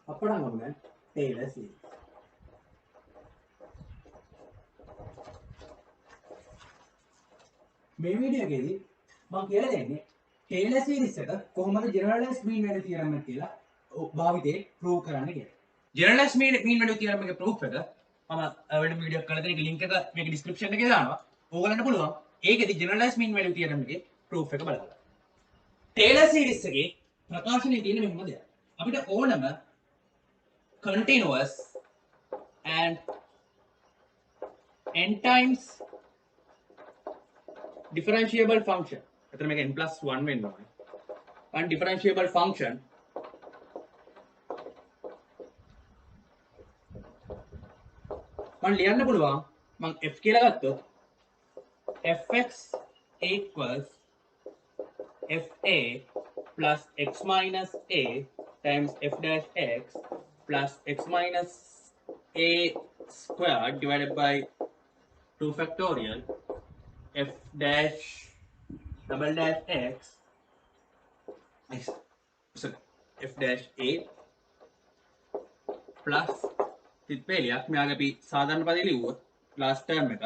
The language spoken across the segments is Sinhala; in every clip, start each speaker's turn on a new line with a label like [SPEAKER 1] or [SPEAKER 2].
[SPEAKER 1] අප්පඩම් ගමන ටේලර් සීරීස්. මේ වීඩියෝ එකේදී මම කියලා දෙන්නේ ටේලර් සීරීස් එක කොහොමද ජෙනරලයිස් මීන් වැලියු තියරම් එක කියලා භාවිතේ ප්‍රූව් කරන්න කියලා. ජෙනරලයිස් මීන් වැලියු තියරම් එක ප්‍රූව් එක මම වෙන වීඩියෝ එකක් කරලා තියෙන ලින්ක් එක මේක ඩිස්ක්‍රිප්ෂන් එකේ දානවා. ඕගලන්ට පුළුවන් ඒකෙදි ජෙනරලයිස් මීන් වැලියු තියරම් එකේ ප්‍රූව් එක බලන්න. ටේලර් සීරීස් එකේ ප්‍රකාශනයේ තියෙන මෙහෙම දෙයක්. අපිට ඕනම continuous and n times differentiable function. එතන මේක n plus 1 වෙන්න ඕනේ. one differentiable function මම ලියන්න පුළුවන් මම f කියලා ගත්තොත් fx equals fa plus x minus a times f dash x plus x minus a squared divided by 2 factorial f dash double dash x f dash a plus තිත්පේලියක් මෙයාගේ අපි සාධාරණ පදේ ලිව්වොත් last term එක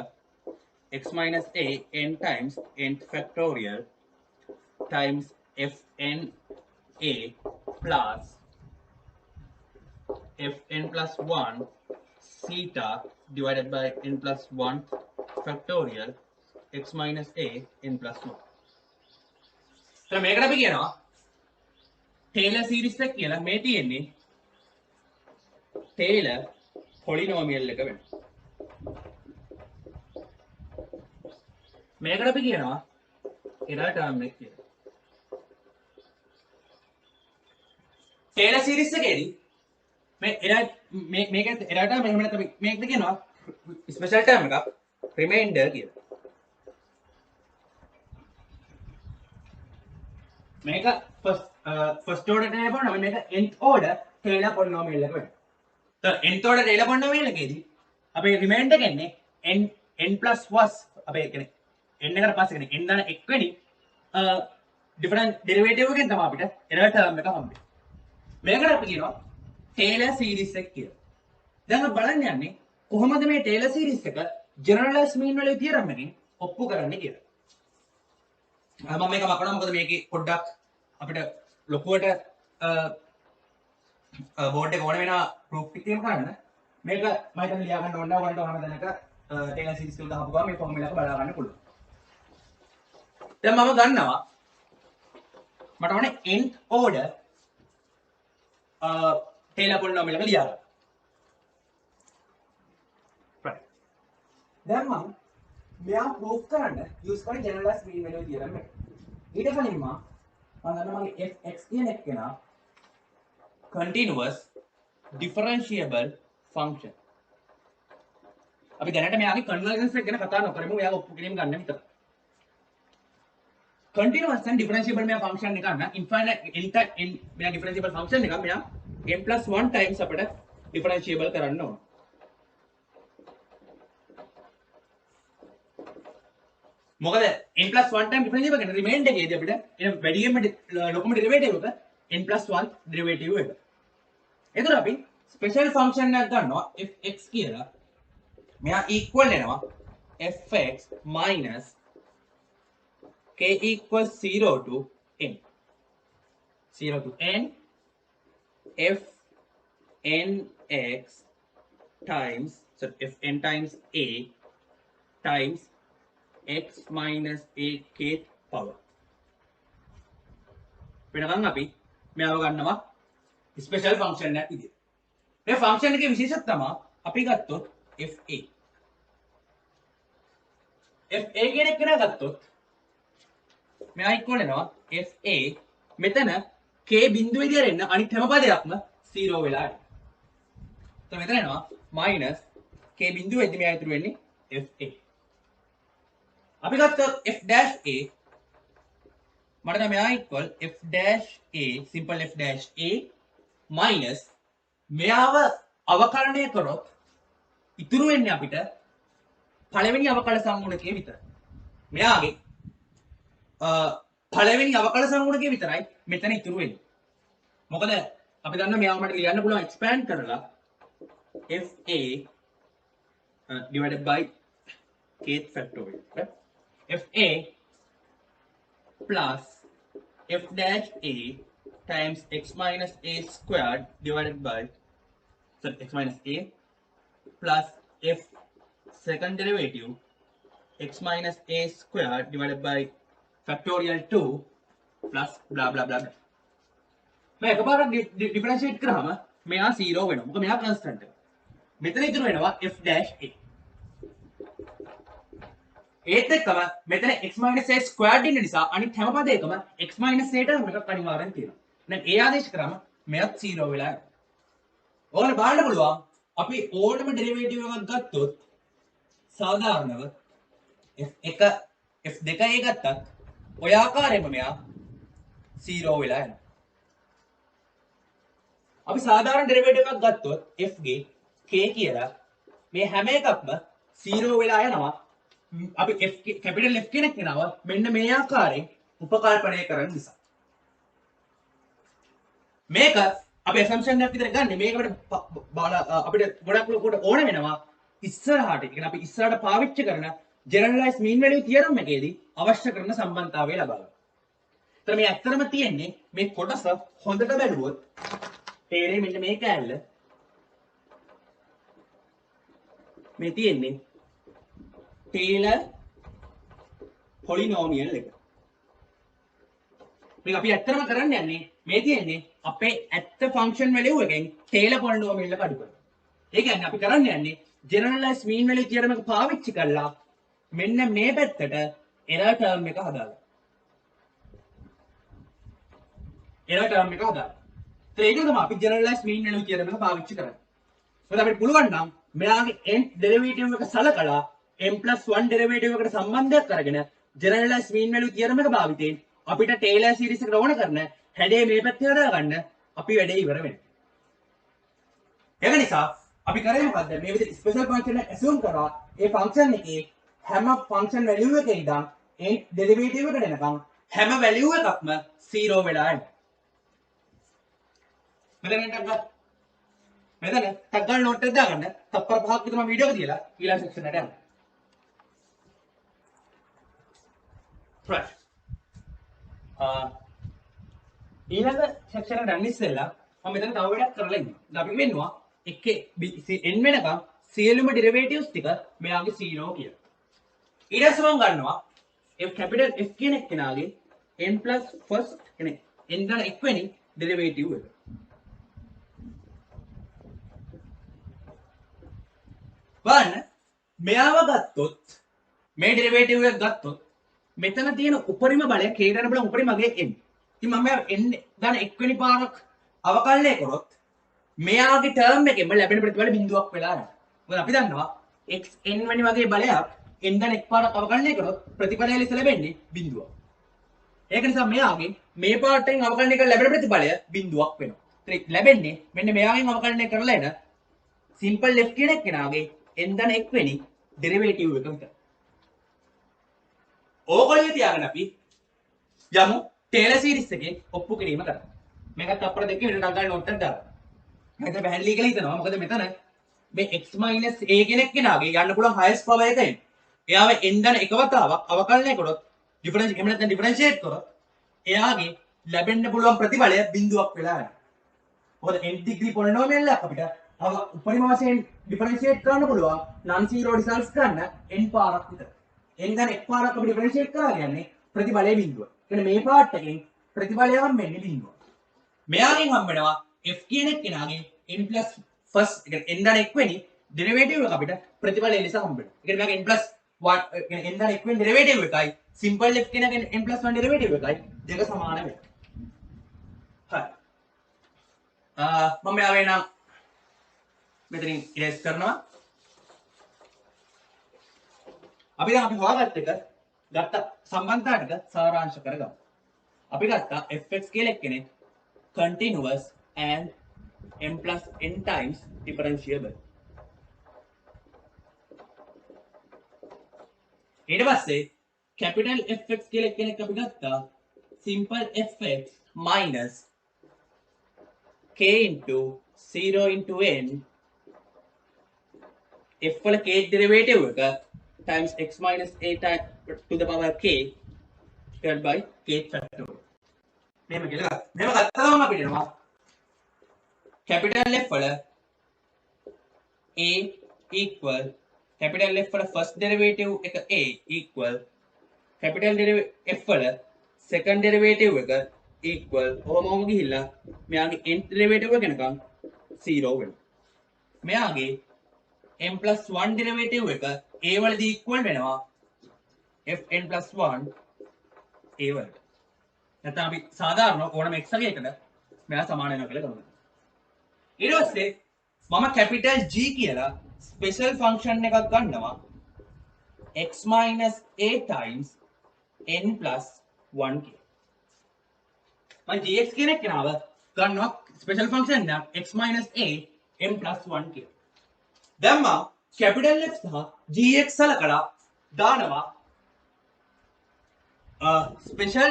[SPEAKER 1] x minus a n times n factorial times fn a plus fn plus 1 theta divided by n plus 1 factorial x minus a n plus 1. එතන මේකට අපි කියනවා ටේලර් සීරීස් එක කියලා. මේ තියෙන්නේ ටේලර් පොලිනෝමියල් එක වෙනවා. මේකට අපි කියනවා එරර් ටර්ම් එක කියලා. ටේලර් සීරීස් එකේදී මේ එරර් මේක එරර් ටර්ම් එහෙම නැත්නම් මේකට කියනවා ස්පෙෂල් ටර්ම් එකක් රිමයින්ඩර් කියලා. මේක ෆස්ට් ඕඩර් ටේලර් පොලිනෝමියල් මේක nth ඕඩර් ටේලර් පොලිනෝමියල් එක වෙනවා. nth order ටේලර් පොලිනෝමියල් එකේදී අපේ රිමයින්ඩර් එක එන්නේ n plus 1 අපේ කියන්නේ n එකට පස්සේ කියන්නේ n දාන 1 වෙනි ඩිෆරන්ට් ඩෙරිවේටිව් එකෙන් තමයි අපිට එරර් ටර්ම් එක හම්බෙන්නේ. මේකට අපි කියනවා ටේලර් සීරීස් එක කියලා. දැන් අපි බලන්න යන්නේ කොහොමද මේ ටේලර් සීරීස් එක ජෙනරලයිස් මීන් වැලියු තියරම් එකෙන් ඔප්පු කරන්නේ කියලා. මම මේක මකනවා මොකද මේකේ පොඩ්ඩක් අපිට ලොකුවට බෝඩ් එක ඕන වෙනවා ප්‍රූෆ් එකක් කරන්න. මේක මම හිතන්නේ ලියා ගන්න ඕන ඔයගලන්ට ඕනම දැනක ටේලර් සීරීස් එක දාපු ගමන් මේ ෆෝමියුලා එක බලා ගන්න පුළුවන්. දැන් මම ගන්නවා මට ඕනේ nth order ටේලර් පොලිනෝමියල් එක ලියා ගන්න. right. දැන් මම මෙයා ප්‍රූෆ් කරන්න යූස් කරන ජෙනරලයිස් මීන් වැලියු තියරම් එක. ඊට කලින් මම ගන්නවා මගේ fx කියන එක කෙනා continuous differentiable function. අපි දැනට මෙයාගේ convergence එක ගැන කතා නොකරමු. මෙයාගේ ඔප්පු කිරීම ගන්න විතරයි. continuous and differentiable මෙයා function එක ගන්න infinite n මෙයා differentiable function එක මෙයා n plus 1 times අපිට differentiable කරන්න ඕන. මොකද n plus 1 times differentiable කරන remainder එකේදී අපිට එන වැඩියෙන්ම ලොකුම derivative එක n plus 1 derivative එක. එතකොට අපි ස්පෙෂල් ෆන්ක්ෂන් එකක් ගන්නවා fx කියලා. මෙයා equal වෙනවා fx minus k equals 0 to n. 0 to n f nx times so f n times a times x minus a k power. වෙනකන් අපි මෙයාව ගන්නවා ස්පෙෂල් ෆන්ක්ෂන් එකක් විදියට. මේ ෆන්ක්ෂන් එකේ විශේෂත්වය තමයි අපි ගත්තොත් fa. fa කියන එක ගත්තොත් මෙයා ඉක්වල් වෙනවා fa මෙතන k බිඳුව විදියට එන්න අනිත් හැම පදයක්ම 0 වෙලා යනවා. එතකොට මෙතන එනවා minus k බිඳුව එද්දි මෙයා ඉතුරු වෙන්නේ fa. අපි ගත්තොත් f dash a මට නම් මෙයා ඉක්වල් f dash a simple f dash a minus මෙයාව අවකලනය කරොත් ඉතුරු වෙන්නේ අපිට පළවෙනි අවකල සංගුණකයේ විතරයි. මෙයාගේ පළවෙනි අවකල සංගුණකයේ විතරයි මෙතන ඉතුරු වෙන්නේ. මොකද අපි දන්න මෙයාව මට ලියන්න පුළුවන් expand කරලා fa divided by kth factorial. Right? fa plus f dash a times x minus a squared divided by x minus a plus f second derivative x minus a squared divided by factorial 2 plus blah blah blah. मैं එකපාරක් ඩිෆරන්ෂিয়েට් කරාම මෙයා 0 වෙනවා. මොකද මෙයා කන්ස්ටන්ට් එක. මෙතන ඉතුරු වෙනවා f dash a. ඒත් එක්කම මෙතන x minus a squared ඉන්න නිසා අනිත් හැම පදයකම x minus a ට එකක් අනිවාර්යෙන් තියෙනවා. දැන් a ආදේශ කරාම මෙයත් 0 වෙලා යනවා. ඕන බලන්න පුළුවන් අපි ඕනම ඩෙරිවේටිව් එකක් ගත්තොත් සාධාරණව f1 f2 a ගත්තත් ඔය ආකාරයෙන්ම මෙයා 0 වෙලා යනවා. අපි සාධාරණ ඩෙරිවේටිව් එකක් ගත්තොත් f ගේ k කියලා මේ හැම එකක්ම 0 වෙලා යනවා. අපි f කැපිටල් F කෙනෙක් වෙනවා මෙන්න මේ ආකාරයෙන් උපකල්පනය කරන නිසා. මේක අපි assumption එකක් විතර ගන්න. මේකට අපිට ගොඩක් ලොකුට ඕන වෙනවා ඉස්සරහට. ඒ කියන්නේ අපි ඉස්සරහට පාවිච්චි කරන generalized mean value theorem එකේදී අවශ්‍ය කරන සම්බන්ධතාවය ලබා ගන්න. ඒතර මේ ඇත්තටම තියෙන්නේ මේ කොටස හොඳට බැලුවොත් තේරෙන්නේ මෙන්න මේ කැලල මේ තියෙන්නේ ටේලර් පොලිනෝමියල් එක. මේක අපි ඇත්තටම කරන්න යන්නේ මේ තියෙන්නේ අපේ ඇත්ත ෆන්ක්ෂන් වැලියු එකෙන් ටේලර් පොලිනෝමියල් එක අඩු කරනවා. ඒ කියන්නේ අපි කරන්න යන්නේ generalized mean value theorem එක පාවිච්චි කරලා මෙන්න මේ පැත්තට error term එක හදාගන්න. error term එක හදාගන්න. ඒක තමයි අපි generalized mean value theorem එක පාවිච්චි කරන්නේ. මොකද අපිට පුළුවන් නම් මෙයාගේ n derivative එක සලකලා m+1 derivative එකට සම්බන්ධයක් කරගෙන generalized mean value theorem එක භාවිතයෙන් අපිට Taylor series එකට ඕන කරන හැඩේ මේ පැත්තේ හදාගන්න අපි වැඩේ ඉවර වෙනවා. ඒක නිසා අපි කරේ මොකද්ද? මේ විදිහට special function එක assume කරා ඒ function එකේ හැම function value එකක ඉඳන් n derivative එකට එනකම් හැම value එකක්ම 0 වෙලා යනවා. මෙතන ටක් ගන්න නෝට් එක දාගන්න. තප්පර 5ක් විතර මම වීඩියෝ එක තියලා ඊළඟ සෙක්ෂන් එකට යන්න. right. ඊළඟ සෙක්ෂන් එකට යන්න ඉස්සෙල්ලා මම මෙතන තව වැඩක් කරලා ඉන්නවා. දැන් අපි වෙන්නවා එකේ n වෙනකම් සියලුම ඩෙරිවේටිව්ස් ටික මෙයාගේ 0 කියලා. ඊට පස්සේ මම ගන්නවා f capital F කියන එක්කෙනාගේ n plus first කියන්නේ n ගන්න එක්වෙනි ඩෙරිවේටිව් එක. බලන්න මෙයාව ගත්තොත් මේ ඩෙරිවේටිව් එක ගත්තොත් මෙතන තියෙන උපරිම බලය k ගන්න බලමු උපරිමගේ n. ඉතින් මම n ගන්න එක්වෙනි පාරක් අවකලනය කරොත් මෙයාගේ ටර්ම් එකෙන්ම ලැබෙන ප්‍රතිඵල බිඳුවක් වෙලා යනවා. මොකද අපි දන්නවා x n වැනි වගේ බලයක් n ගන්න එක් පාරක් අවකලනය කරොත් ප්‍රතිඵලය ලෙස ලැබෙන්නේ බිඳුවක්. ඒක නිසා මෙයාගේ මේ පාර්ට්ෙන් අවකලනය කරලා ලැබෙන ප්‍රතිඵලය බිඳුවක් වෙනවා. ඒත් ලැබෙන්නේ මෙන්න මෙයාගෙන් අවකලනය කරලා එන simple f කියන එක්කෙනාගේ n ගන්න එක්වෙනි ඩෙරිවේටිව් එක විතර. ඕගොල්ලෝ තියාගෙන අපි යමු ටේලර් සීරීස් එකේ ඔප්පු කිරීම කරන්න. මේකත් අපර දෙකේ වෙන ඩගල් නෝට් එකක් දාන්න. මම හිත පැහැදිලි කියලා හිතනවා. මොකද මෙතන මේ x a කෙනෙක් කෙනාගේ යන්න පුළුවන් highest power එකෙන් එයාව n ගන්න එක වතාවක් අවකලනය කරොත් ඩිෆරන්ස් එහෙම නැත්නම් ඩිෆරන්ෂিয়েට් කරොත් එයාගේ ලැබෙන්න පුළුවන් ප්‍රතිඵලය බිඳුවක් වෙලා යනවා. මොකද n ඩිග්‍රී පොලිනෝමියල් එක අපිට උපරිම වශයෙන් ඩිෆරන්ෂিয়েට් කරන්න පුළුවන් non zero රිසල්ට්ස් ගන්න n පාරක් විතර. n ගන්න එක් පාරක් අපි ඩිෆරන්ෂিয়েට් කරා කියන්නේ ප්‍රතිඵලයේ බිඳුව. කියන්නේ මේ පාර්ට් එකෙන් ප්‍රතිඵලය හම්බෙන්නේ බිඳුව. මෙයාගෙන් හම්බෙනවා f කියන එක්කෙනාගේ n plus first කියන්නේ n ගන්න එක්වෙනි ඩෙරිවේටිව් එක අපිට ප්‍රතිඵලය ලෙස හම්බෙනවා. ඒ කියන්නේ මෙයාගේ n plus 1 කියන්නේ n ගන්න එක්වෙනි ඩෙරිවේටිව් එකයි simple f කෙනාගේ n plus 1 ඩෙරිවේටිව් එකයි දෙක සමාන වෙනවා. හරි. මම මෙයාගේ නම් මෙතනින් ඉරේස් කරනවා. අපි දැන් අපි හොයාගත්ත එක ගත්ත සම්බන්ධතාව ටික සාරාංශ කරගමු. අපි ගත්තා fx කියලා එක්කෙනෙක් continuous and m plus n times differentiable. ඊට පස්සේ capital fx කියලා එක්කෙනෙක් අපි ගත්තා simple fx minus k into 0 into n f වල k derivative එක times x minus a to the power k divided by k factorial. මෙහෙම කියලා ගන්න. මෙහෙම ගත්තා ගමන් අපිට එනවා capital F වල a equal capital F වල first derivative එක a equal capital F වල second derivative එක equal ඔහොම ගිහිල්ලා මෙයාගේ nth derivative එක වෙනකන් 0 වෙනවා. මෙයාගේ m plus 1 derivative එක a වලදී equal වෙනවා fn plus 1 a වලට. නැත්නම් අපි සාධාරණ ඕනම x එකකට මෙයා සමාන වෙනවා කියලා ගමු. ඊට පස්සේ මම capital G කියලා special function එකක් ගන්නවා x minus a times n plus 1 කියලා. මම gx කියන එක නව ගන්නවා special function එක x minus a m plus 1 කියලා. දැන් මම capital F සහ gx සලකලා දානවා special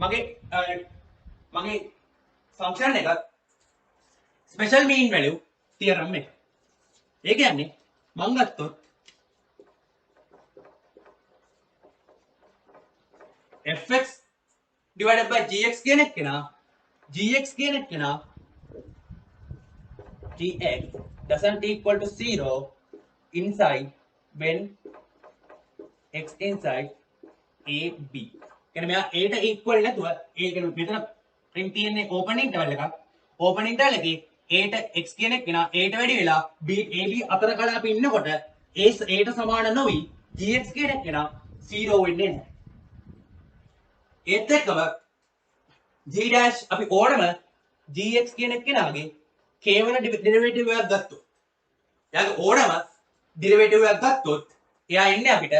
[SPEAKER 1] මගේ function එක special mean value theorem එක. ඒ කියන්නේ මම ගත්තොත් fx divided by gx කියන එක නා gx කියන එක නා gx doesn't equal to 0 inside when x inside a b. කියන්නේ මෙයා a ට equal නැතුව a කියන මෙතන print තියෙන්නේ open interval එකක්. open interval එකේ a ට x කියන එක නා a ට වැඩි වෙලා b a b අතර කලාප ඉන්නකොට a ට සමාන නොවි gx කියන එක නා 0 වෙන්නේ නැහැ. ඒත් එක්කම g dash අපි ඕනම gx කියන එක නාගේ k වල derivative එකක් ගත්තොත් එයාගේ ඕනම derivative එකක් ගත්තොත් එයා එන්නේ අපිට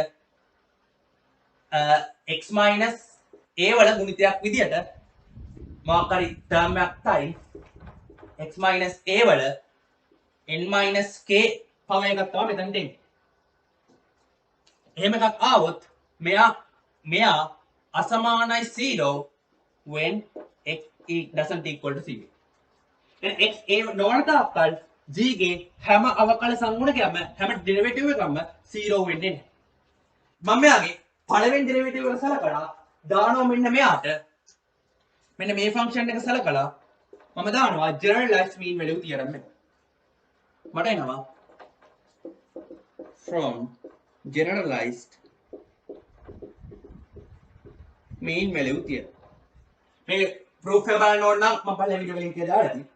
[SPEAKER 1] x minus a වල ගුණිතයක් විදියට මොකක් හරි term එකක් times x minus a වල n minus k power එකක් තමයි මෙතනට එන්නේ. එහෙම එකක් ආවොත් මෙයා අසමානයි 0 when x doesn't equal to 0. දැන් x a නොවන තාක්කල් g ගේ හැම අවකල සංගුණකයක්ම හැම derivative එකක්ම 0 වෙන්නේ නැහැ. මම මෙයාගේ පළවෙනි derivative එක සලකලා දානවා මෙන්න මෙයාට මෙන්න මේ function එක සලකලා මම දානවා generalized mean value theorem එක. මට එනවා from generalized mean value theorem. මේ proof එක බලන්න ඕන නම් මම පළවෙනි වීඩියෝ link එක දාලා තියෙනවා.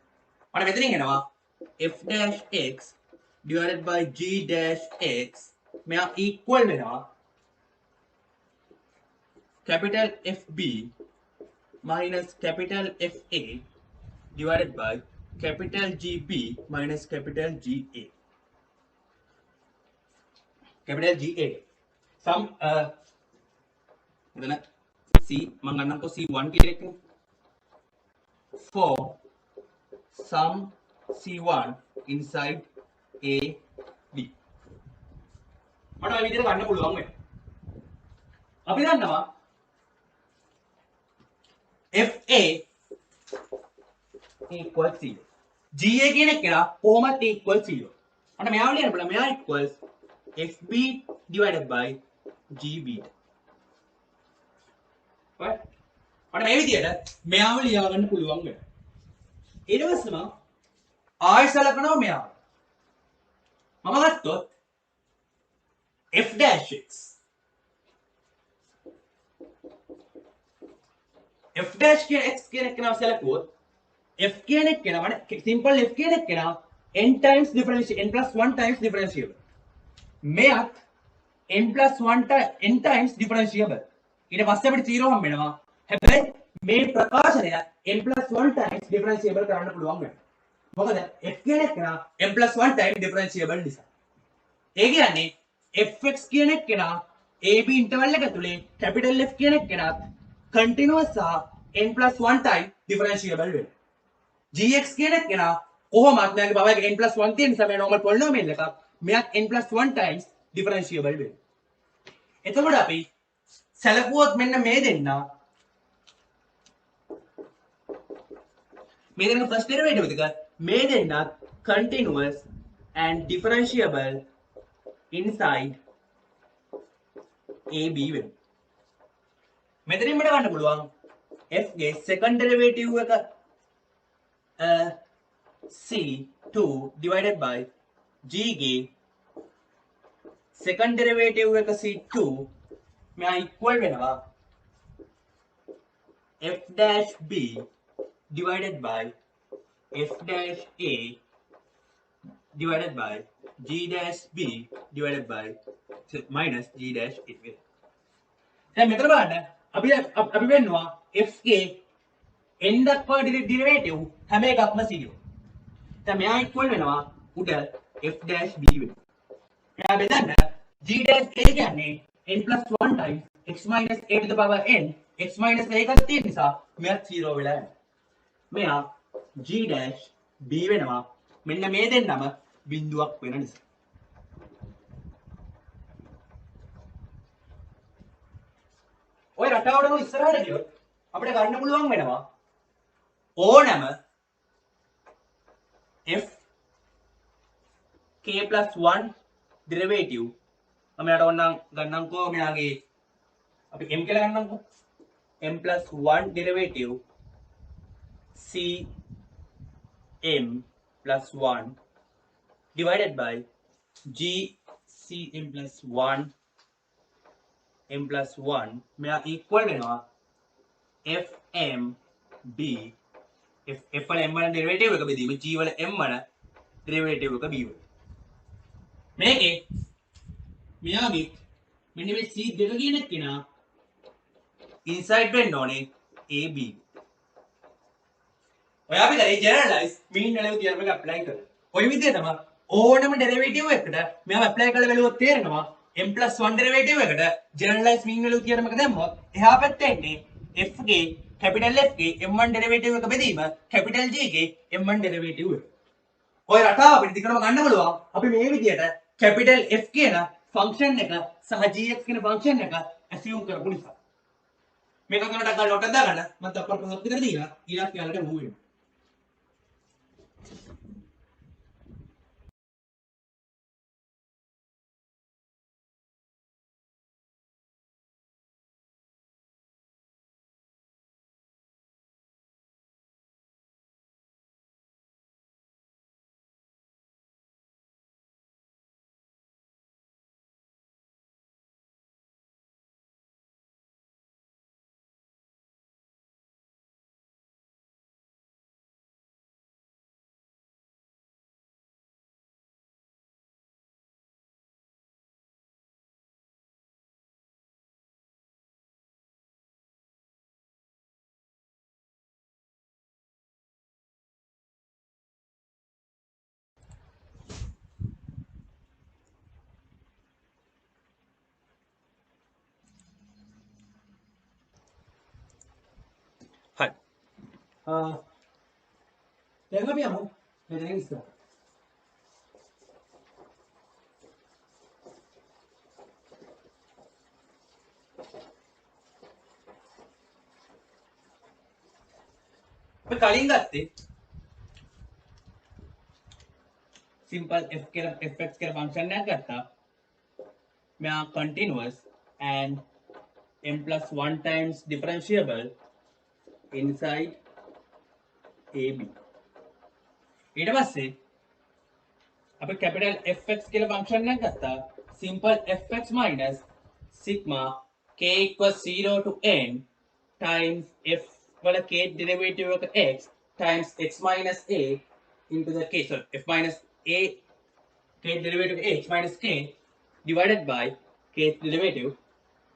[SPEAKER 1] මට මෙතනින් එනවා f dash x divided by g dash x මෙයා equal වෙනවා capital FB minus capital FA divided by capital GB minus capital GA. Capital GA. Some C මම ගන්නම්කෝ C1 කියලා එකනේ. For some C1 inside A B. මට ඔය විදිහට ගන්න පුළුවන් වෙයි. අපි දන්නවා FA equals 0. GA කියන එක නා කොහොමද equals 0. මට මෙයාව ලියන්න පුළුවන්. මෙයා equals FB divided by GB. right? මට මේ විදිහට මෙයාව ලියා ගන්න පුළුවන් වෙනවා. ඊට පස්සේ මම ආයෙ සලකනවා මෙයාව. මම ගත්තොත් f dash x f dash කියන x කියන එක නම සැලකුවොත් f කියන එක නම simple f කියන එක නම n times differentiable n plus 1 times differentiable මෙයත් n plus 1 n times differentiable ඊට පස්සේ අපිට 0 හම්බ වෙනවා හැබැයි මේ ප්‍රකාශනය n plus 1 times differentiable කරන්න පුළුවන් වෙනවා මොකද f කියන එක නම n plus 1 times differentiable නිසා ඒ කියන්නේ fx කියන එක නම ab interval එක ඇතුලේ capital F කියන එක නම continuous සහ n plus 1 time differentiable වෙනවා. gx කියන එක නා කොහොමත් මගේ බව එක n plus 1 තියෙන නිසා මේ normal polynomial එකක් මෙයක් n plus 1 times differentiable වෙනවා. එතකොට අපි සැලකුවොත් මෙන්න මේ දෙන්න මේ දෙක ෆස්ට් ඩෙරිවේටිව් දෙක මේ දෙන්නත් continuous and differentiable inside AB වෙනවා. මෙතනින් මට ගන්න පුළුවන් f ගේ second derivative එක c2 divided by g ගේ second derivative එක c2 මෙයා equal වෙනවා f dash b divided by f dash a divided by g dash b divided by minus g dash a වෙනවා. දැන් මෙතන බලන්න අපි වෙන්නවා f ගේ n දක්වා derivative හැම එකක්ම 0. දැන් මෙයා equal වෙනවා උඩ f dash b වෙනවා. එයා බෙදන්න g dash a කියන්නේ n plus 1 times x minus a to the power n x minus a එකක් තියෙන නිසා මෙයා 0 වෙලා යනවා. මෙයා g dash b වෙනවා. මෙන්න මේ දෙන්නම බිඳුවක් වෙන නිසා. ඔය රටාවටම ඉස්සරහට ගියොත් අපිට ගන්න පුළුවන් වෙනවා ඕනම f k plus 1 derivative මෙයාට ඕනනම් ගන්නම්කෝ මෙයාගේ අපි m කියලා ගන්නම්කෝ m plus 1 derivative c m plus 1 divided by g c m plus 1 m plus 1 මෙයා equal වෙනවා f m b f වල m වල derivative එක බෙදීම g වල m වල derivative එක b වල මේකේ මෙයාගේ මෙන්න මේ c දෙක කියන කෙනා inside වෙන්න ඕනේ a b ඔයා අපි කරේ generalize mean value theorem එක apply කරලා ඔය විදිහට තමයි ඕනම derivative එකකට මෙයාම apply කරලා බලුවොත් තේරෙනවා m plus 1 derivative එකට generalized mean value theorem එක දැම්මොත් එහා පැත්තේ එන්නේ f ගේ capital F ගේ m1 derivative එක බෙදීම capital G ගේ m1 derivative එක. ඔය රටාව අපිට දිගටම ගන්න බලුවා. අපි මේ විදිහට capital F කියන function එක සහ gx කියන function එක assume කරපු නිසා. මේක කරනට ගන්න ලොට දාගන්න මම තප්පර පහක් විතර දීලා ඊළඟ යාලට move වෙනවා. හරි. දැන් අපි යමු මෙතනින් ඉස්සරහට. අපි කලින් ගත්තේ simple f කියලා fx කියලා function එකක් ගත්තා. මෙයා continuous and m plus 1 times differentiable inside AB. ඊට පස්සේ අපි capital fx කියලා function එකක් ගත්තා. simple fx minus sigma k equals 0 to n times f වල k derivative එක x times x minus a into the k, sorry, f minus a k derivative x minus k divided by k derivative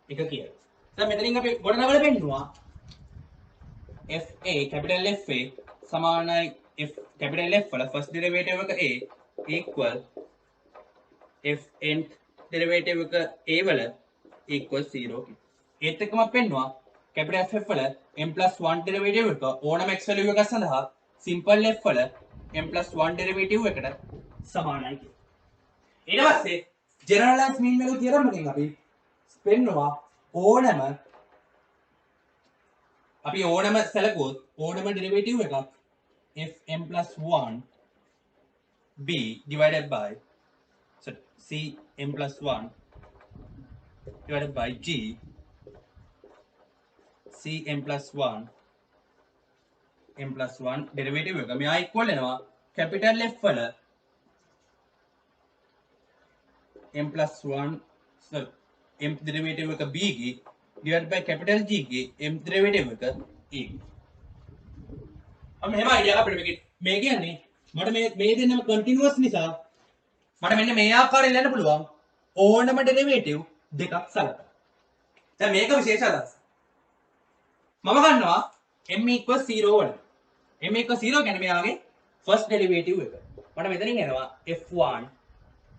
[SPEAKER 1] එක කියලා. දැන් මෙතනින් අපි ගොඩනගලා පෙන්නුවා fa capital fa සමානයි f capital F වල first derivative එක a equal f nth derivative එක a වල equal 0. ඒත් එක්කම පෙන්නුවා capital F වල m plus 1 derivative එක ඕනම x value එකක් සඳහා simple f වල m plus 1 derivative එකට සමානයි කියලා. ඊට පස්සේ generalized mean value theorem එකෙන් අපි පෙන්නුවා ඕනම සැලකුවොත් ඕනම derivative එකක් fm plus 1 b divided by cm plus 1 divided by g cm plus 1 m plus 1 derivative එක මෙයා equal වෙනවා capital F වල m plus 1 sorry m derivative එක b ගේ divided by capital G ගේ m derivative එක e अब මෙහෙම idea අපිට මේ කියන්නේ මට මේ දෙන්නම continuous නිසා මට මෙන්න මේ ආකාරයෙන් ලියන්න පුළුවන් ඕනම derivative දෙකක් සලකලා දැන් මේක විශේෂ අදහස මම ගන්නවා m equals 0 වල m equals 0 කියන්නේ මෙයාගේ first derivative එක මට මෙතනින් එනවා f1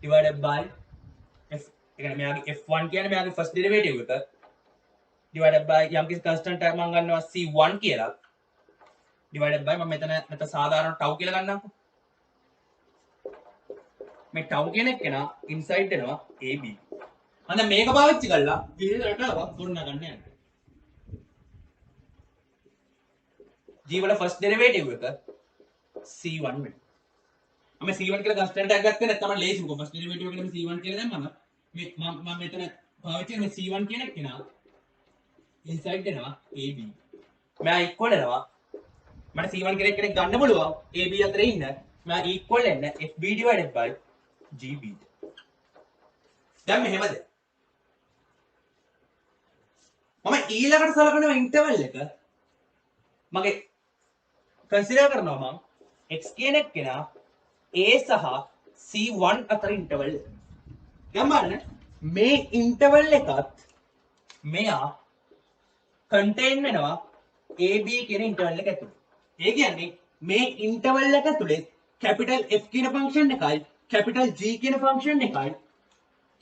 [SPEAKER 1] divided by f ඒ කියන්නේ මෙයාගේ f1 කියන්නේ මෙයාගේ first derivative එක divided by යම් කිසි constant එකක් මම ගන්නවා c1 කියලා divided by මම මෙතන නැත්නම් සාධාරණ tau කියලා ගන්නම්කෝ මේ tau කියන එක නා inside එනවා ab අන්න මේක පාවිච්චි කරලා විදිහට රටාවක් ගොඩනගන්න යන්න g වල first derivative එක c1 වෙනවා මම c1 කියලා constant එකක් ගත්තේ නැත්නම් මම ලේසි මොකද first derivative එකට c1 කියලා දැම්මම මම මෙතන පාවිච්චි කරන c1 කියන එක නා inside එනවා ab මම equal වෙනවා මට c1 කෙනෙක් ගන්න පුළුවන් ab අතරේ ඉන්න මම equal වෙන්න fb divided by gb දැන් මෙහෙමද මම ඊළඟට සලකන ඉන්ටර්වල් එක මගේ කන්සිඩර් කරනවා මම x කියන එක කෙනා a සහ c1 අතර ඉන්ටර්වල් එක දැන් බලන්න මේ ඉන්ටර්වල් එකත් මෙයා contain වෙනවා ab කියන ඉන්ටර්වල් එක ඇතුළේ ඒ කියන්නේ මේ ඉන්ටර්වල් එක ඇතුලේ capital F කියන ෆන්ක්ෂන් එකයි capital G කියන ෆන්ක්ෂන් එකයි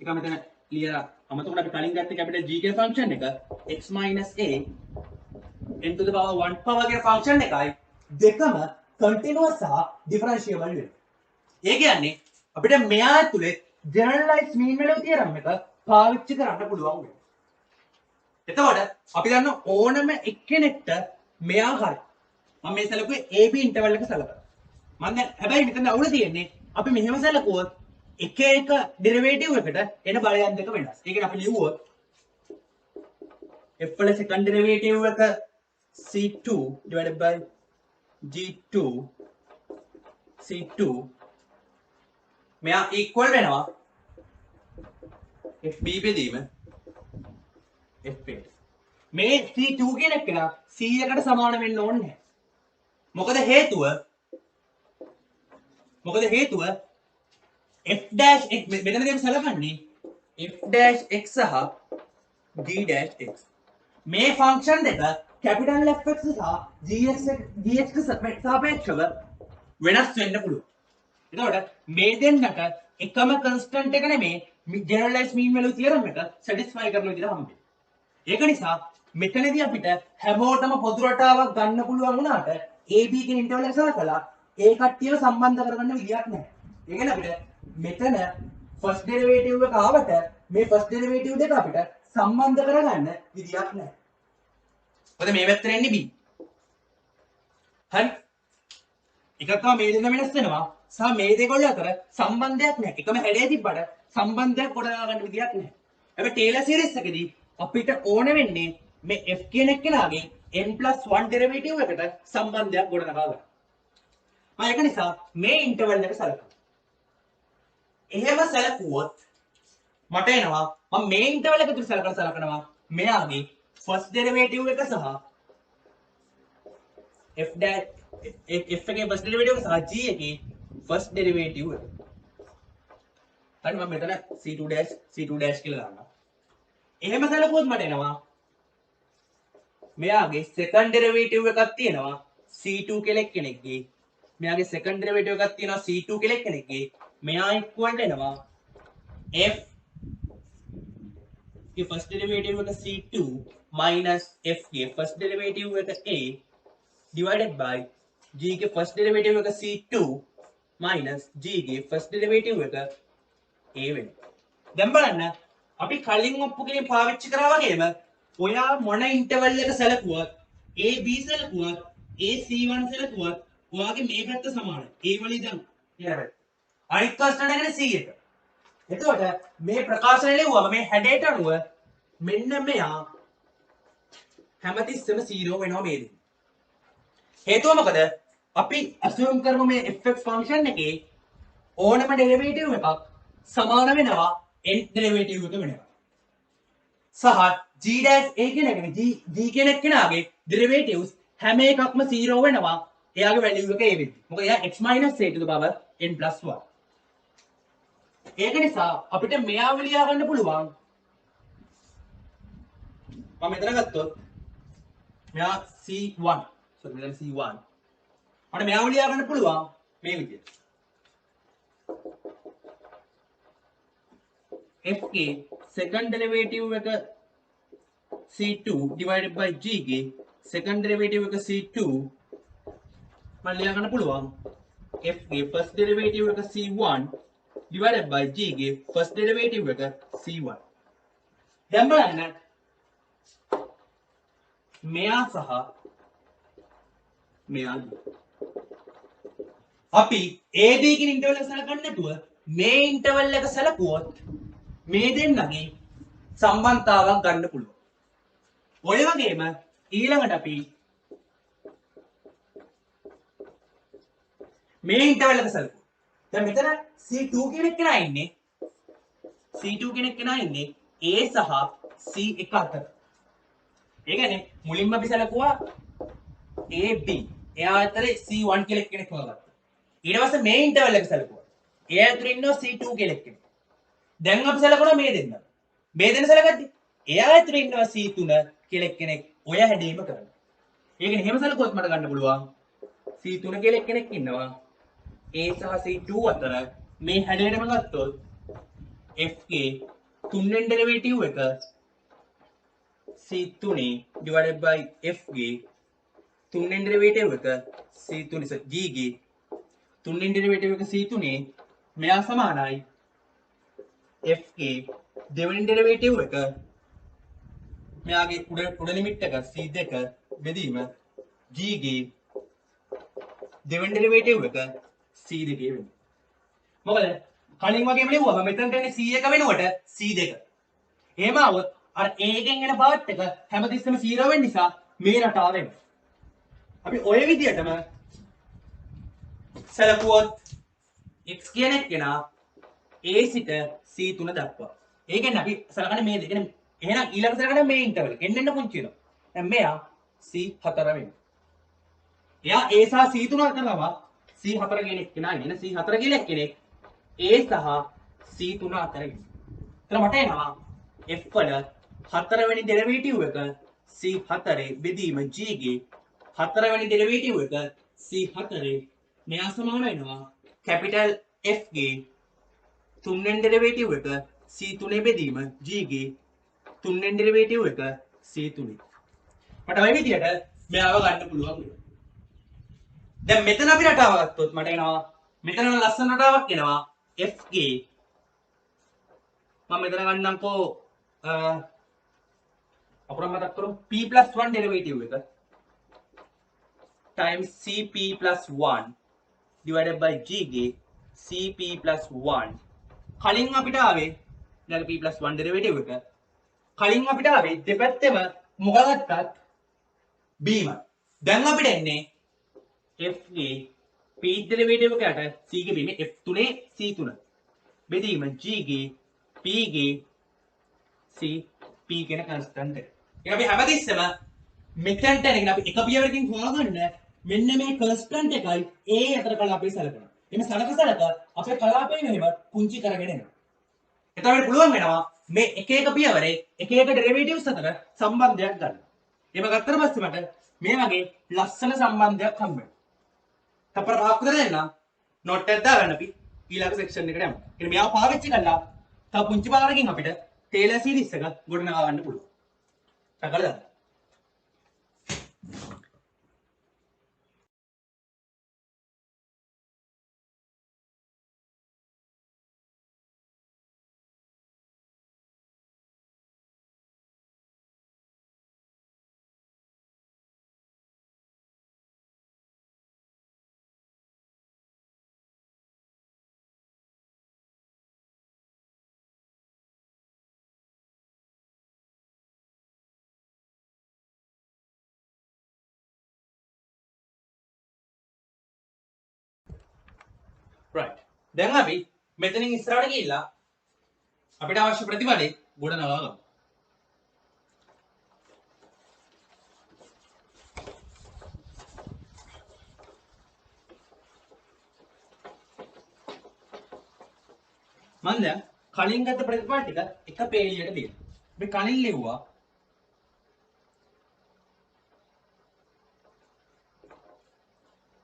[SPEAKER 1] එක මෙතන ලියලා අමතකුණ අපි කලින් ගත්ත capital G කියන ෆන්ක්ෂන් එක x - a n to the power 1 power කියන ෆන්ක්ෂන් එකයි දෙකම continuous සහ differentiable වෙනවා ඒ කියන්නේ අපිට මෙයා ඇතුලේ generalized mean value theorem එක පාවිච්චි කරන්න පුළුවන් වෙනවා එතකොට අපි දන්න ඕනම එක්කෙනෙක්ට මෙයා හරි මම මේ සැලකුවේ AB ඉන්ටර්වල් එක සැලකලා. මම දැන් හැබැයි මෙතන අවුල තියෙන්නේ අපි මෙහෙම සැලකුවොත් එක එක ඩෙරිවේටිව් එකට එන බලයන් දෙක වෙනස්. ඒ කියන්නේ අපි ලියුවොත් f වල second derivative එක c2 divided by g2 c2 මෙයා equal වෙනවා fb බෙදීම fp. මේ c2 කියන එක නා c එකට සමාන වෙන්න ඕනේ නැහැ. මොකද හේතුව f dash x මෙතනදී අපි සලකන්නේ f dash x සහ g dash x මේ ෆන්ක්ෂන් දෙක capital Fx සහ gx සාපේක්ෂව වෙනස් වෙන්න පුළුවන්. එතකොට මේ දෙන්නට එකම constant එක නෙමේ generalized mean value theorem එක satisfy කරන විදිහට හම්බෙන්නේ. ඒක නිසා මෙතනදී අපිට හැමෝටම පොදු රටාවක් ගන්න පුළුවන් වුණාට AB කියන ඉන්ටර්වල් එක සලකලා ඒ කට්ටියව සම්බන්ධ කරගන්න විදියක් නැහැ. ඒ කියන්නේ අපිට මෙතන ෆස්ට් ඩෙරිවේටිව් එක ආවට මේ ෆස්ට් ඩෙරිවේටිව් දෙක අපිට සම්බන්ධ කරගන්න විදියක් නැහැ. මොකද මේ පැත්තට එන්නේ B. හරි. එකක් තමයි මේ දෙන්න වෙනස් වෙනවා. සහ මේ දෙකොල්ල අතර සම්බන්ධයක් නැහැ. එකම හැඩය තිබ්බට සම්බන්ධයක් ගොඩනගා ගන්න විදියක් නැහැ. හැබැයි ටේලර් සීරීස් එකදී අපිට ඕන වෙන්නේ මේ f කියන එක්කෙනාගේ n+1 ඩෙරිවේටිව් එකට සම්බන්ධයක් ගොඩනගා ගන්න. ඒක නිසා මේ ඉන්ටර්වල් එක සලකනවා. එහෙම සැලකුවොත් මට එනවා මම මේ ඉන්ටර්වල් එක තුල සලකනවා මෙයාගේ ෆස්ට් ඩෙරිවේටිව් එක සහ f එකේ ෆස්ට් ඩෙරිවේටිව් එක සහ g එකේ ෆස්ට් ඩෙරිවේටිව් එක. හරි මම මෙතන c2 කියලා දානවා. එහෙම සැලකුවොත් මට එනවා මෙයාගේ සෙකන්ඩ් ඩෙරිවේටිව් එකක් තියෙනවා c2 කෙනෙක් කෙනෙක්ගේ මෙයාගේ සෙකන්ඩ් ඩෙරිවේටිව් එකක් තියෙනවා c2 කෙනෙක් කෙනෙක්ගේ මෙයා ඉක්වල් වෙනවා f के फर्स्ट डेरिवेटिव का c2 माइनस f के फर्स्ट डेरिवेटिव का a डिवाइडेड बाय g के फर्स्ट डेरिवेटिव का c2 माइनस g के फर्स्ट डेरिवेटिव का a වෙනවා. දැන් බලන්න අපි කලින් ඔප්පු කිරීම පාවිච්චි කරා වගේම ඔයා මොන ඉන්ටර්වල් එක සැලකුවත් a b සැලකුවත් a c1 සැලකුවත් ඔයාගේ මේ පැත්ත සමානයි. A වලින් දැන් ඊළඟට අනිත් කස්ටඩ් එකනේ C එක. එතකොට මේ ප්‍රකාශනය ලියුවම මේ හැඩයට අනුව මෙන්න මෙයා හැමතිස්සෙම 0 වෙනවා මේ දෙක. හේතුව මොකද? අපි assume කරමු මේ fx ෆන්ක්ෂන් එකේ ඕනම ඩෙරිවේටිව් එකක් සමාන වෙනවා n ඩෙරිවේටිව් එක වෙනවා. සහ g dash a කියන g කියන කෙනාගේ ඩෙරිවේටිව්ස් හැම එකක්ම 0 වෙනවා. එයාගේ වැලියු එක a වෙද්දි. මොකද එයා x - a to the power n + 1. ඒක නිසා අපිට මෙයාව ලියා ගන්න පුළුවන්. මම මෙතන ගත්තොත් මෙයා c1. සෝරි මෙතන c1. මට මෙයාව ලියා ගන්න පුළුවන් මේ විදිහට. f ගේ second derivative එක c2 divided by g ගේ second derivative එක c2 මම ලියා ගන්න පුළුවන් f ගේ first derivative එක c1 divided by g ගේ first derivative එක c1. දැන් බලන්න මෙයා සහ මෙයා අපි ab කියන ඉන්ටර්වල් එක සලකන්නේ නැතුව මේ ඉන්ටර්වල් එක සලකුවොත් මේ දෙන්නගේ සම්බන්ධතාවක් ගන්න පුළුවන්. ඔය වගේම ඊළඟට අපි මේ ඉන්ටර්වල් එක සලකුවා. දැන් මෙතන c2 කෙනෙක් කෙනා ඉන්නේ c2 කෙනෙක් කෙනා ඉන්නේ a සහ c1 අතර. ඒ කියන්නේ මුලින්ම අපි සලකුවා ab. එයා අතරේ c1 කියලා කෙනෙක් හොයාගත්තා. ඊට පස්සේ මේ ඉන්ටර්වල් එක සලකුවා. එයා අතර ඉන්නවා c2 කියලා කෙනෙක්. දැන් අපි සලකනවා මේ දෙන්න. මේ දෙන්න සලකද්දි එයා අතර ඉන්නවා c3 කියලා කෙනෙක්. ඔය හැදීම කරනවා. ඒ කියන්නේ එහෙම සලකුවොත් මට ගන්න පුළුවන් c3 කියලා කෙනෙක් ඉන්නවා. a සහ c2 අතර මේ හැඩයටම ගත්තොත් f ගේ තුන්වෙනි ඩෙරිවේටිව් එක c3 divided by f ගේ තුන්වෙනි ඩෙරිවේටිව් එක c3 g ගේ තුන්වෙනි ඩෙරිවේටිව් එක c3 මෙයා සමානයි f ගේ දෙවෙනි ඩෙරිවේටිව් එක මෙයාගේ උඩ ලිමිට් එක c2 බෙදීම g ගේ දෙවෙනි ඩෙරිවේටිව් එක c2 වෙනවා. මොකද කලින් වගේම ලිව්වම මෙතනට එන්නේ c1 වෙනුවට c2. එහෙම આવොත් අර a එකෙන් එන පාර්ට් එක හැමතිස්සෙම 0 වෙන්න නිසා මේ රටාව එනවා. අපි ඔය විදිහටම සලකුවොත් x කියන කෙනා a සිට c3 දක්වා. ඒ කියන්නේ අපි සලකන්නේ මේ දෙක. එහෙනම් ඊළඟ සලකන්නේ මේ ඉන්ටර්වල් එක. එන්න පුංචි වෙනවා. දැන් මෙයා c4 වෙනවා. එයා a සහ c3 අතරම c4 කියන කෙනා ඉන්නේ. c4 කියන කෙනෙක් a සහ c3 අතර ඉන්නේ. එතන මට එනවා f වල හතරවෙනි ඩෙරිවේටිව් එක c4 බෙදීම g ගේ හතරවෙනි ඩෙරිවේටිව් එක c4 මෙයා සමාන වෙනවා කැපිටල් F ගේ තුන්වෙනි ඩෙරිවේටිව් එක c3 බෙදීම g ගේ තුන්වෙනි ඩෙරිවේටිව් එක c3. මට ওই විදිහට මෙයාව ගන්න පුළුවන්. දැන් මෙතන අපි රටාව ගත්තොත් මට එනවා මෙතන ලස්සන රටාවක් එනවා f ගේ මම මෙතන ගන්නම්කෝ අපරම මතක් කරමු p+1 ඩෙරිවේටිව් එක times cp+1 divided by g ගේ cp+1 කලින් අපිට ආවේ දැන් p+1 ඩෙරිවේටිව් එක කලින් අපිට ආවේ දෙපැත්තෙම මොකක් ගත්තත් b ම. දැන් අපිට එන්නේ f ගේ p ඩෙරිවේටිව් එකට c ගේ b මේ f3 c3 බෙදීම g ගේ p ගේ c p කියන කන්ස්ටන්ට් එක. ඒක අපි හැමතිස්සෙම මෙතනට එනගෙන අපි එක පියවරකින් හොයාගන්න මෙන්න මේ කන්ස්ටන්ට් එකයි a අතර කලාපය සලකනවා. එimhe සලක අපේ කලාපය මෙහෙම පුංචි කරගෙන එනවා. එතකොට අපිට පුළුවන් වෙනවා මේ එක එක පියවරේ එක එක ඩෙරිවේටිව්ස් අතර සම්බන්ධයක් ගන්න. එහෙම ගත්තට පස්සේ මට මේ වගේ ලස්සන සම්බන්ධයක් හම්බ වෙනවා. තපර රාක් කරලා දෙන්න නෝට් එකක් දාගන්න අපි ඊළඟ සෙක්ෂන් එකට යමු. ඉතින් මෙයාව පාවිච්චි කරලා තව පුංචි පාරකින් අපිට ටේලර් සීරීස් එක ගොඩනගා ගන්න පුළුවන්. කරලා right. දැන් අපි මෙතනින් ඉස්සරහට ගිහිල්ලා අපිට අවශ්‍ය ප්‍රතිඵලය ගොඩනගා ගමු. මම දැන් කලින් ගත්ත ප්‍රතිඵල ටික එක පේලියට දෙන්න. අපි කලින් ලිව්වා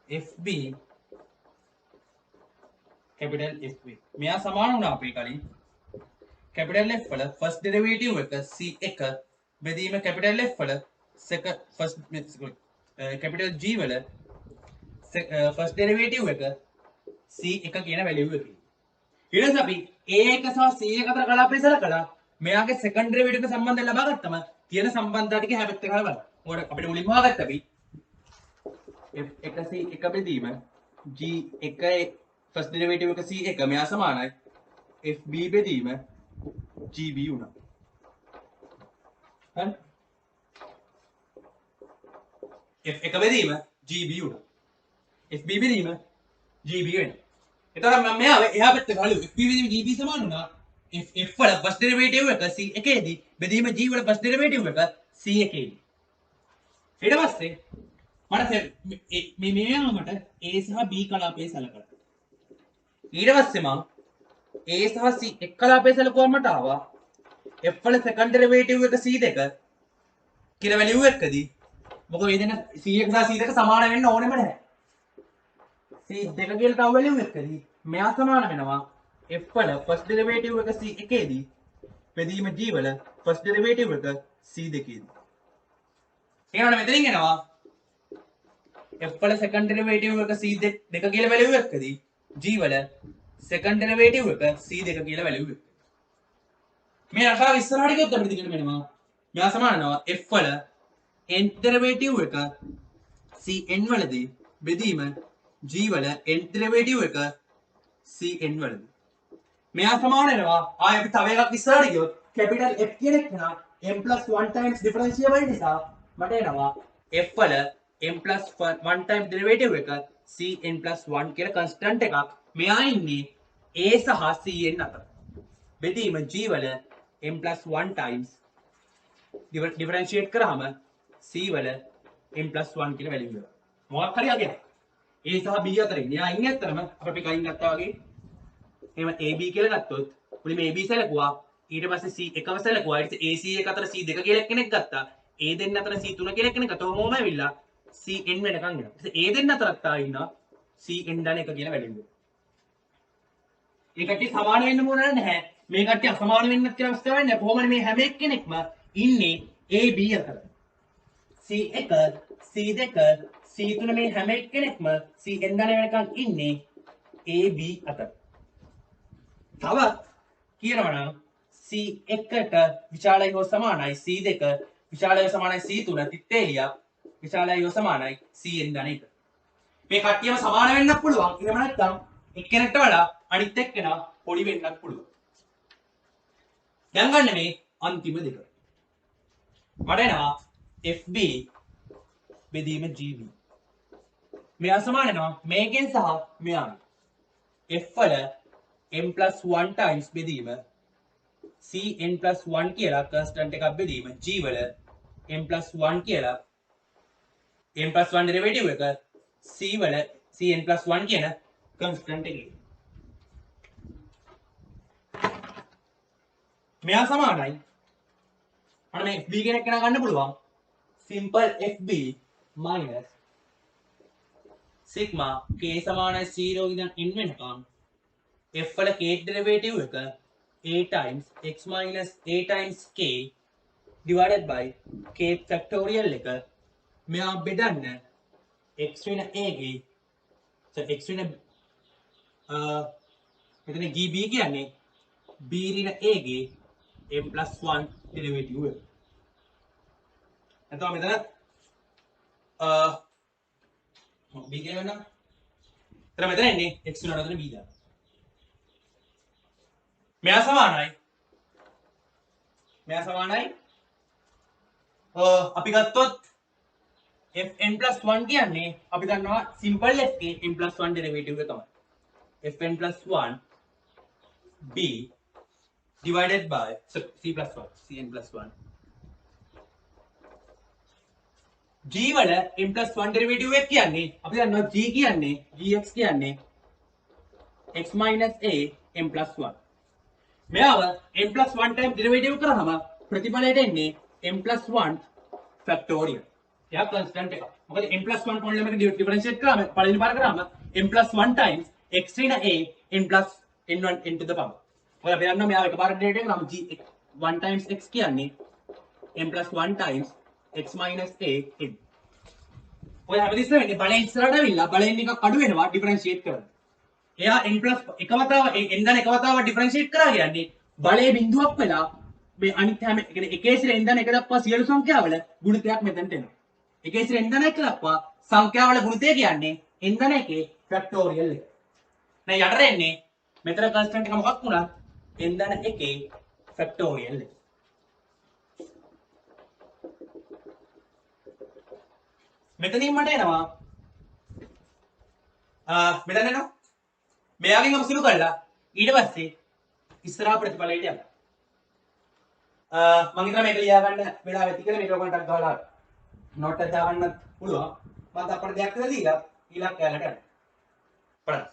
[SPEAKER 1] FB capital FB. මෙයා සමාන වුණා අපේ කලින් capital F වල first derivative එක C1 බෙදීම capital F වල capital G වල first derivative එක C1 කියන value එකකින්. ඊට පස්සේ අපි A1 සහ C1 අතර කලාපය සලකලා මෙයාගේ second derivative එක සම්බන්ධය ලබා ගත්තම තියෙන සම්බන්ධතා ටික හැබැයි එකලා බලන්න. මොකද අපිට මුලින්ම හොයාගත්ත අපි F1 C1 බෙදීම G1 first derivative එක C1 මෙයා සමානයි FB බෙදීම GB වුණා. හරි? F1 බෙදීම GB වුණා. FB බෙදීම GB වෙනවා. එතකොට මම මෙයා එහා පැත්තට ගලු FB බෙදීම GB සමාන වුණා F වල first derivative එක C1 දී බෙදීම G වල first derivative එක C1 දී. ඊට පස්සේ මට මෙයාමට A සහ B කලාපය සලකලා. ඊට පස්සේ මම A සහ C එක් කලාපය සලකුවම මට ආවා F වල second derivative එක C2 කියලා value එකකදී මොකද මේ දෙන C1 සහ C2 සමාන වෙන්න ඕනෙම නැහැ. C2 කියලා තව value එකකදී මෙයා සමාන වෙනවා F වල first derivative එක C1 දී බෙදීම G වල first derivative එක C2 දී. ඊළඟට මෙතනින් එනවා F වල second derivative එක C2 කියලා value එකකදී G වල second derivative එක C2 කියලා value එක. මේ රටාව ඉස්සරහට ගියොත් අපිට දිගට වෙනවා. මෙයා සමාන වෙනවා F වල nth derivative එක Cn වලදී බෙදීම G වල nth derivative එක Cn වලදී. මෙයා සමාන වෙනවා ආයෙ අපි තව එකක් ඉස්සරහට ගියොත් capital F කියන එක නා m+1 times differentiable නිසා මට එනවා F වල m+1 times derivative එක Cn+1 කියලා constant එකක් මෙයා ඉන්නේ A සහ Cn අතර. බෙදීම G වල m+1 times differentiate කරාම C වල m+1 කියලා value එක. මොකක් හරි අගයක්. A සහ B අතරින්. එයා ඉන්නේ අතරම අපි කලින් ගත්තා වගේ එහෙම AB කියලා ගත්තොත් මුලින්ම AB සැලකුවා ඊට පස්සේ C එකම සැලකුවා ඊට පස්සේ AC එක අතර C2 කියලා කෙනෙක් ගත්තා. A දෙන්න අතර C3 කියලා කෙනෙක් ගත්තා. ඔහොමම ඇවිල්ලා Cn වෙනකන් එනවා. ඊට පස්සේ A දෙන්න අතරත් ආ ඉන්නවා Cn දන එක කියලා value එක. ඒ කට්ටිය සමාන වෙන්න ඕන නැහැ. මේ කට්ටිය අසමාන වෙන්නත් කියලා අවස්ථාවක් නැහැ. කොහොමද මේ හැම එක්කෙනෙක්ම ඉන්නේ AB අතර. C1 C2 C3 මේ හැම එක්කෙනෙක්ම Cn දන වෙනකන් ඉන්නේ AB අතර. තවත් කියනවා නම් C1ට විශාලයි හෝ සමානයි C2 විශාලයි හෝ සමානයි C3 තිත්තේලියක් විශාලයි හෝ සමානයි Cn දන එක. මේ කට්ටියම සමාන වෙන්නත් පුළුවන්. එහෙම නැත්නම් එක්කෙනෙක්ට වඩා අනිත් එක්කෙනා පොඩි වෙන්නත් පුළුවන්. දැන් ගන්න මේ අන්තිම දෙක. මට එනවා FB බෙදීම GB. මෙයා සමාන වෙනවා මේකෙන් සහ මෙයාට. F වල m+1 times බෙදීම Cn+1 කියලා constant එකක් බෙදීම G වල m+1 කියලා m+1 derivative එක C වල Cn+1 කියන constant එකේ. මෙයා සමානයි අන්න මේ FB කෙනෙක් කෙනා ගන්න පුළුවන් simple FB minus sigma k සමානයි 0 ඉඳන් n වෙනකම් F වල k derivative එක a times x minus a times k divided by k factorial එක මෙයා බෙදන්න x වෙන a ගේ x වෙන මෙතන GB කියන්නේ b ඍණ a ගේ m+1 derivative එක. එතකොට මෙතන b කියනවා නම් එතන මෙතන ඉන්නේ x වෙනකොට මෙතන b දාන්න. මෙයා සමානයි අපි ගත්තොත් fn+1 කියන්නේ අපි දන්නවා simple f ගේ m+1 derivative එක තමයි. fn plus 1 b divided by c plus 1 cn plus 1 g වල n plus 1 derivative එක කියන්නේ අපි දන්නවා g කියන්නේ gx කියන්නේ x minus a m plus 1 මෙයාව m plus 1 times derivative කරාම ප්‍රතිඵලයට එන්නේ m plus 1 factorial එයා constant එක මොකද m plus 1 පොලිනොම් එක differentiate කරාම පළවෙනි පාර කරාම m plus 1 times x ඍණ a n plus n1 n to the power ඔය අපි දන්නවා මෙයාව එකපාරට derivative කරාම g 1 times x කියන්නේ m plus 1 times x minus a n ඔය හැමතිස්සෙම වෙන්නේ බලෙන් ඉස්සරහට අවිල්ලා බලෙන් එකක් අඩු වෙනවා differentiate කරලා එයා n plus එක වතාව n දන එක වතාව differentiate කරා කියන්නේ බලයේ බිඳුවක් වෙලා මේ අනිත් හැම කියන්නේ එකේ සිට n දන එක දක්වා සියලු සංඛ්‍යාවල ගුණිතයක් මෙතනට එනවා. එකේ සිට n දන එක දක්වා සංඛ්‍යාවල ගුණිතය කියන්නේ n දන එකේ ෆැක්ටෝරියල් එක. දැන් යටට එන්නේ මෙතන කන්ස්ටන්ට් එක මොකක් වුණත් n දන එකේ ෆැක්ටෝරියල් එක. මෙතනින් මට එනවා මෙතන එනවා මෙයාගෙන් අපි සුළු කරලා ඊට පස්සේ ඉස්සරහා ප්‍රතිඵලයට යමු. මම හිතනවා මේක ලියා ගන්න වෙලාව ඇති කියලා මේක ඔයගොල්ලන්ට ගහලා නෝට් එක දාගන්න පුළුවන්. මම අපිට දෙයක් කියලා දීලා ඊළඟ කැලලට යන්න. බලන්න.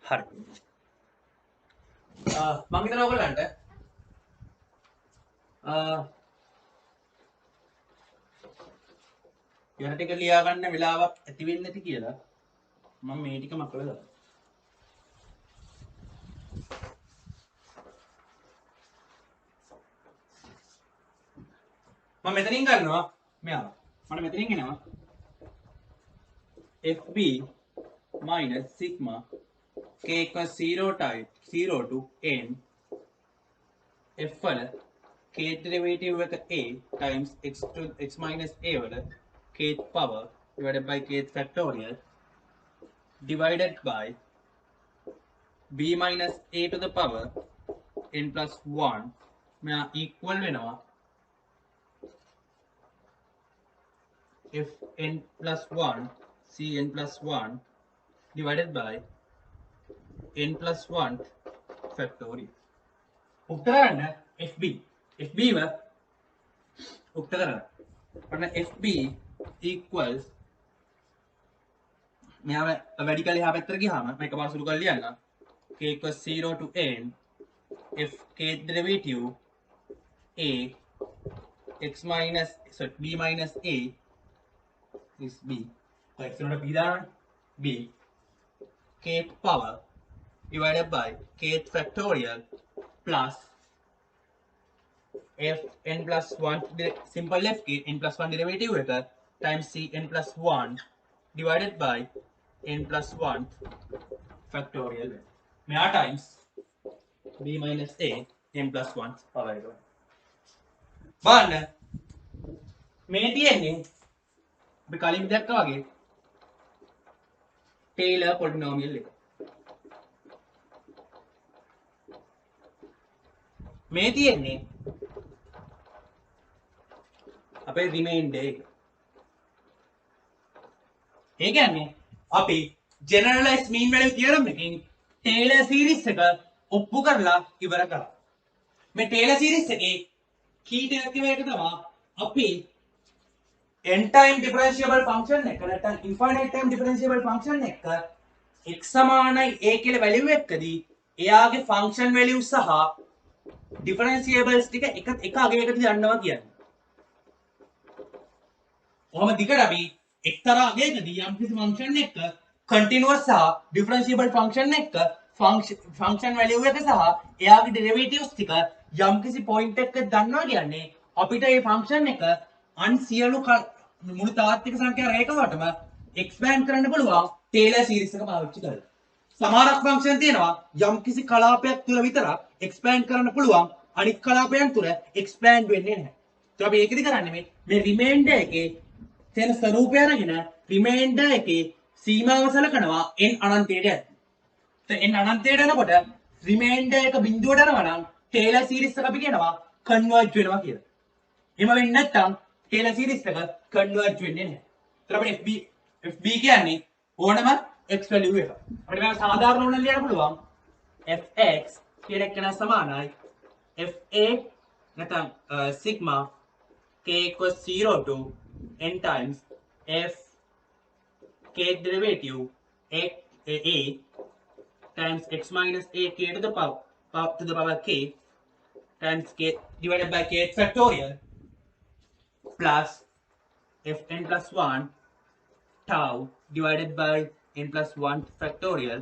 [SPEAKER 1] හරි. මම හිතනවා ඔයගලන්ට යන ටික ලියා ගන්න වෙලාවක් ඇති වෙන්නේ නැති කියලා මම මේ ටික මතක දානවා. මම මෙතනින් ගන්නවා මෙයාව. මට මෙතනින් එනවා fb minus sigma k equals 0 to n f වල k derivative එක a times x minus a වල kth power divided by kth factorial divided by b minus a to the power n plus 1 මෙයා equal වෙනවා f n plus 1 c n plus 1 divided by n plus 1 factorial. උත්තර ගන්න fb ව උත්තර කරන්න. ඔන්න fb equals මෙයාව වැඩි කරලා එහා පැත්තට ගියාම මම එකපාර සුළු කරලා ලියන්න. k equals 0 to n f k derivative a x minus b minus a is b. x වලට b දාන්න b kth power divided by kth factorial plus f n plus 1 simple f k n plus 1 derivative එක times c n plus 1 divided by n plus 1 factorial මෙයා times b minus a n plus 1 power එක බලන්න මේ තියෙන්නේ අපි කලින් දැක්කා වගේ ටේලර් පොලිනෝමියල් එක මේ තියෙන්නේ අපේ රිමයින්ඩර් එක. ඒ කියන්නේ අපි generalized mean value theorem එකෙන් Taylor series එක ඔප්පු කරලා ඉවර කරා. මේ Taylor series එකේ key එකක් එක තමයි අපි n time differentiable function එක නැත්නම් infinite time differentiable function එක x සමානයි a කියලා value එකකදී එයාගේ function value සහ differentiables ටික එක අගයකට යනවා කියන්නේ. ඔහම දිගට අපි එක්තරා අගයකදී යම් කිසි function එක continuous සහ differentiable function එක function value එක සහ එයාගේ derivatives ටික යම් කිසි point එකක දන්නවා කියන්නේ අපිට මේ function එක සියලු මුළු තාත්වික සංඛ්‍යා රේඛාවටම expand කරන්න පුළුවන් Taylor series එක පාවිච්චි කරලා. සමහරක් function තියෙනවා යම් කිසි කලාපයක් තුල විතරක් expand කරන්න පුළුවන් අනිත් කලාපයන් තුල expand වෙන්නේ නැහැ. ඒත් අපි ඒකද කරන්නේ මේ remainder එකේ තියෙන ස්වරූපය අරගෙන remainder එකේ සීමාව සලකනවා n අනන්තයට යද්දී. n අනන්තයට යනකොට remainder එක බිඳුවට යනවා නම් Taylor series එක අපි කියනවා converge වෙනවා කියලා. එහෙම වෙන්නේ නැත්නම් Taylor series එක converge වෙන්නේ නැහැ. ඒතර අපිට FB කියන්නේ ඕනම x value එක. අපිට මේක සාධාරණ වුණා ලියන්න පුළුවන් fx කියන එක නම් සමානයි fa නැත්නම් sigma k equals 0 to n times f k derivative a times x minus a k to the power k times k divided by k factorial plus fn plus 1 tau divided by n plus 1 factorial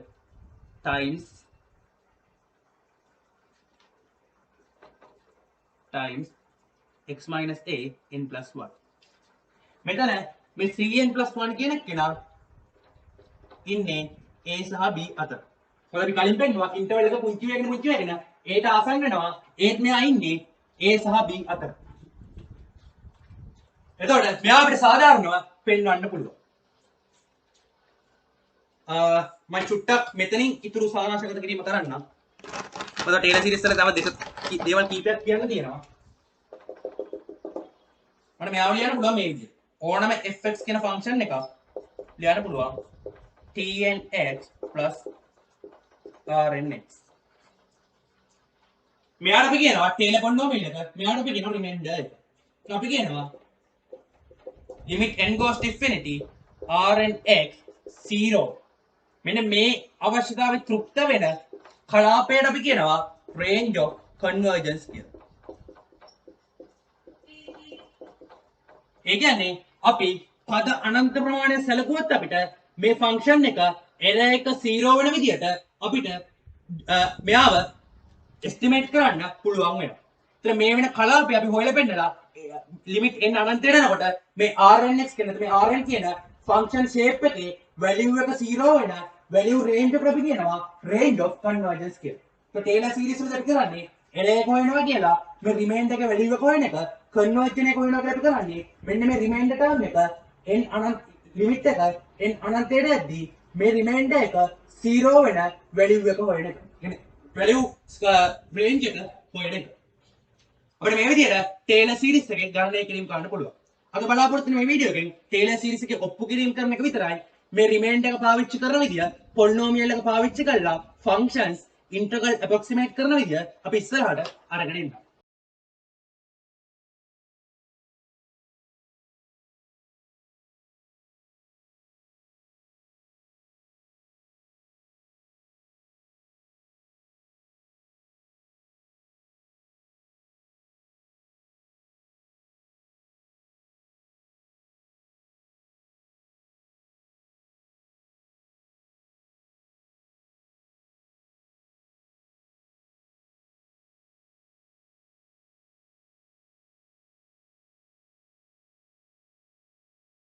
[SPEAKER 1] times x minus a n plus 1. මෙතන මේ 3n plus 1 කියන කෙනා ඉන්නේ a සහ b අතර. ඔයාලා අපි කලින් පෙන්නුවා ඉන්ටර්වල් එක පුංචි වෙගෙන ඒට ආසන්න වෙනවා ඒත් මෙයා ඉන්නේ a සහ b අතර. එතකොට මෙයා අපිට සාධාරණව පෙන්වන්න පුළුවන්. මම චුට්ටක් මෙතනින් ඉතුරු සාරාංශගත කිරීම කරන්නම්. මොකද ටේලර් සීරීස් වල තව දේවල් කීපයක් කියන්න තියෙනවා. මට මෙයාව ලියන්න පුළුවන් මේ විදිහට. ඕනම fx කියන ෆන්ක්ෂන් එකක් ලියන්න පුළුවන් tnx rnx. මෙයාට අපි කියනවා ටේලර් පොලිනෝමියල් එක. මෙයාට අපි කියනවා රිමයින්ඩර් එක. අපි කියනවා limit n goes to infinity rnx 0. මෙන්න මේ අවශ්‍යතාවය තෘප්ත වෙන කලාපයට අපි කියනවා range of convergence කියලා. ඒ කියන්නේ අපි පද අනන්ත ප්‍රමාණය සැලකුවොත් අපිට මේ ෆන්ක්ෂන් එක error එක 0 වෙන විදිහට අපිට මෙයාව estimate කරන්න පුළුවන් වෙනවා. ඒතර මේ වෙන කලාපය අපි හොයලා පෙන්නලා limit n අනන්තයට යනකොට මේ rnx කියන මේ rn කියන ෆන්ක්ෂන් shape එකේ value එක 0 වෙන value range එකට අපි කියනවා range of convergence කියලා. તો ටේලර් සීරීස් වල අපි කරන්නේ error එක හොයනවා කියලා මේ remainder එකේ value එක හොයන එක converge එක හොයනවා කියලා අපි කරන්නේ මෙන්න මේ remainder term එක n අනන්ත limit එක n අනන්තයට යද්දී මේ remainder එක 0 වෙන value එක හොයන එක. කියන්නේ value range එක හොයන එක. අපිට මේ විදිහට ටේලර් සීරීස් එකේ ගණනය කිරීම කරන්න පුළුවන්. අද බලාපොරොත්තු වෙන මේ වීඩියෝ එකෙන් ටේලර් සීරීස් එකේ ඔප්පු කිරීම කරන එක විතරයි. මේ රිමයින්ඩර් එක පාවිච්චි කරන විදිය, පොලිනෝමියල් එක පාවිච්චි කරලා ෆන්ක්ෂන්ස් ඉන්ටග්‍රල් අප්‍රොක්සිමේට් කරන විදිය අපි ඉස්සරහට අරගෙන එනවා.